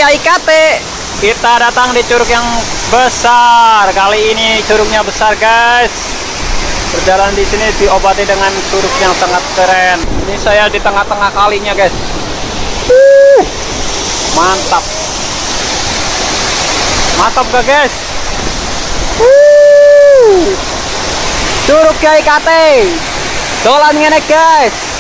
Kiai Kate. Kita datang di curug yang besar. Kali ini curugnya besar, guys. Berjalan di sini diobati dengan curug yang sangat keren. Ini saya di tengah-tengah kalinya, guys. Mantap. Mantap gak, guys? Curug Kiai Kate. Dolan ngene, guys.